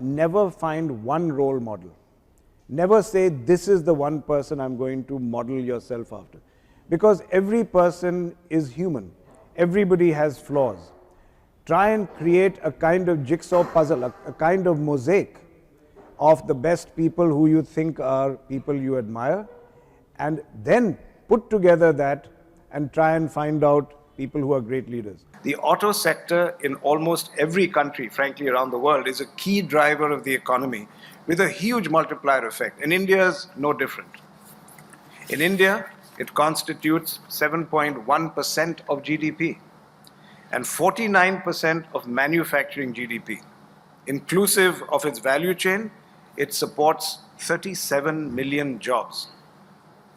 never find one role model. Never say, this is the one person I'm going to model yourself after. Because every person is human. Everybody has flaws. Try and create a kind of jigsaw puzzle, a kind of mosaic of the best people who you think are people you admire, and then put together that and try and find out people who are great leaders. The auto sector in almost every country, frankly, around the world, is a key driver of the economy with a huge multiplier effect. And India is no different. In India, it constitutes 7.1% of GDP and 49% of manufacturing GDP. Inclusive of its value chain, it supports 37 million jobs.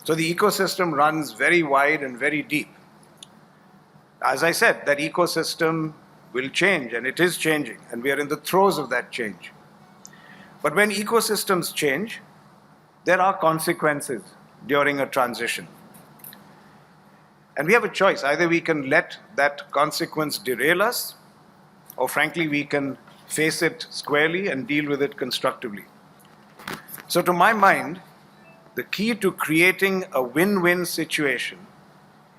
So the ecosystem runs very wide and very deep. As I said, that ecosystem will change, and it is changing, and we are in the throes of that change. But when ecosystems change, there are consequences during a transition. And we have a choice. Either we can let that consequence derail us, or frankly, we can face it squarely and deal with it constructively. So to my mind, the key to creating a win-win situation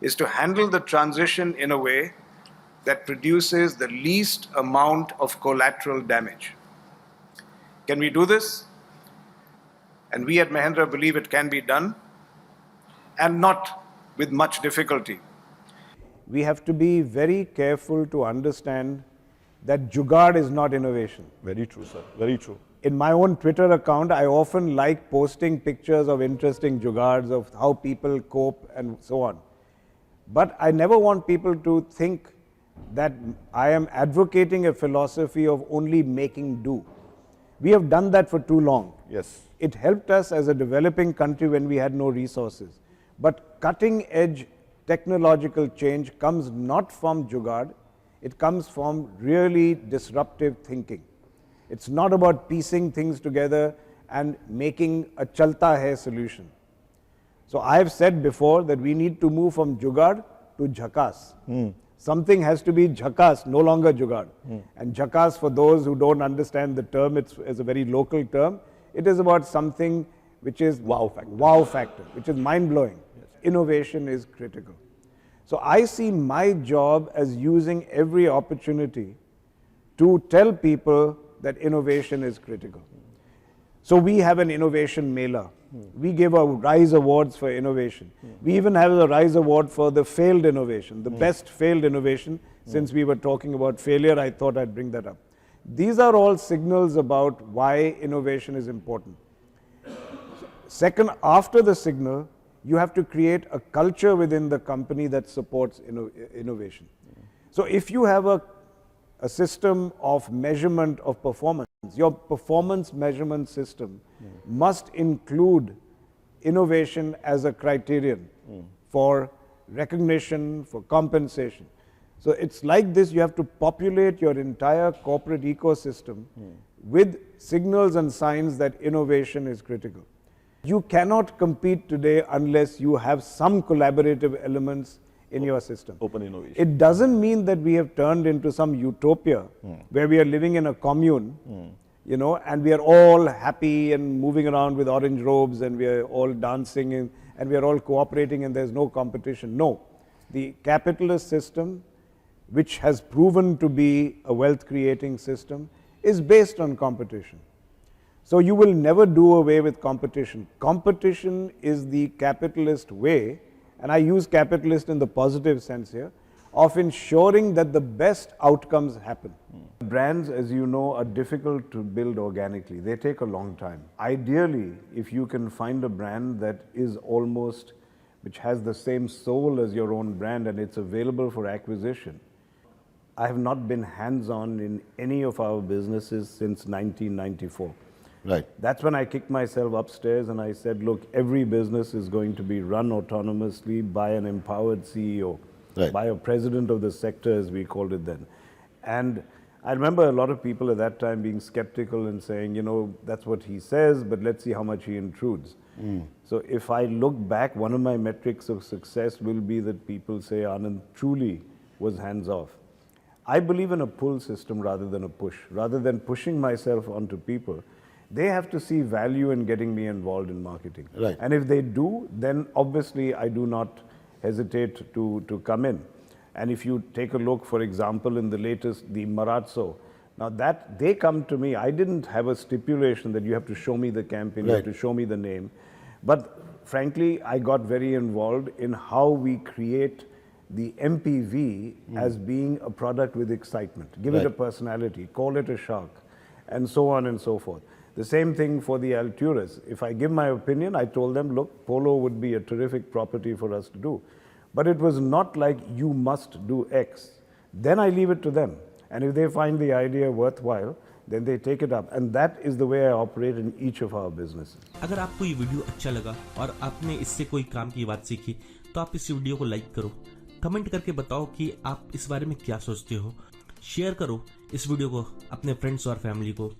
is to handle the transition in a way that produces the least amount of collateral damage. Can we do this? And we at Mahindra believe it can be done, and not with much difficulty. We have to be very careful to understand that Jugaad is not innovation. Very true, sir. Very true. In my own Twitter account, I often like posting pictures of interesting jugaads, of how people cope and so on. But I never want people to think that I am advocating a philosophy of only making do. We have done that for too long. Yes. It helped us as a developing country when we had no resources. But cutting edge technological change comes not from Jugaad, it comes from really disruptive thinking. It's not about piecing things together and making a chalta hai solution. So I have said before that we need to move from Jugaad to Jhakas. Something has to be Jhakas, no longer Jugaad. And Jhakas, for those who don't understand the term, it's a very local term. It is about something which is wow factor, which is mind-blowing. Yes. Innovation is critical. So I see my job as using every opportunity to tell people that innovation is critical. So we have an innovation mailer. We give a RISE awards for innovation. We even have a RISE award for the failed innovation, the best failed innovation. Since we were talking about failure, I thought I'd bring that up. These are all signals about why innovation is important. Second, after the signal, you have to create a culture within the company that supports innovation. So if you have a system of measurement of performance, your performance measurement system must include innovation as a criterion for recognition, for compensation. So it's like this, you have to populate your entire corporate ecosystem with signals and signs that innovation is critical. You cannot compete today unless you have some collaborative elements in your system. Open innovation. It doesn't mean that we have turned into some utopia where we are living in a commune, you know, and we are all happy and moving around with orange robes and we are all dancing and we are all cooperating and there's no competition. No. The capitalist system, which has proven to be a wealth creating system, is based on competition. So you will never do away with competition. Competition is the capitalist way, and I use capitalist in the positive sense here, of ensuring that the best outcomes happen. Brands, as you know, are difficult to build organically. They take a long time. Ideally, if you can find a brand that is almost, which has the same soul as your own brand and it's available for acquisition. I have not been hands-on in any of our businesses since 1994. Right. That's when I kicked myself upstairs and I said, look, every business is going to be run autonomously by an empowered CEO, by a president of the sector, as we called it then. And I remember a lot of people at that time being skeptical and saying, you know, that's what he says, but let's see how much he intrudes. So if I look back, one of my metrics of success will be that people say Anand truly was hands-off. I believe in a pull system rather than a push. Rather than pushing myself onto people, they have to see value in getting me involved in marketing. Right. And if they do, then obviously I do not hesitate to come in. And if you take a look, for example, in the latest, the Maratso, now that they come to me, I didn't have a stipulation that you have to show me the campaign, you have to show me the name. But frankly, I got very involved in how we create the MPV as being a product with excitement. Give it a personality, call it a shark, and so on and so forth. The same thing for the Alturas. If I give my opinion, I told them, look, Polo would be a terrific property for us to do. But it was not like you must do X. Then I leave it to them. And if they find the idea worthwhile, then they take it up. And that is the way I operate in each of our businesses. अगर आपको ये video अच्छा लगा और आपने इससे कोई काम की बात सीखी तो आप इस वीडियो को लाइक करो, कमेंट करके बताओ कि आप इस बारे में क्या सोचते हो, शेयर करो इस वीडियो को अपने फ्रेंड्स और फैमिली को,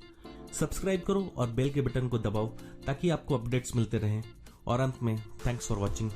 सब्सक्राइब करो और बेल के बटन को दबाओ ताकि आपको अपडेट्स मिलते रहें। और अंत में थैंक्स फॉर वॉचिंग।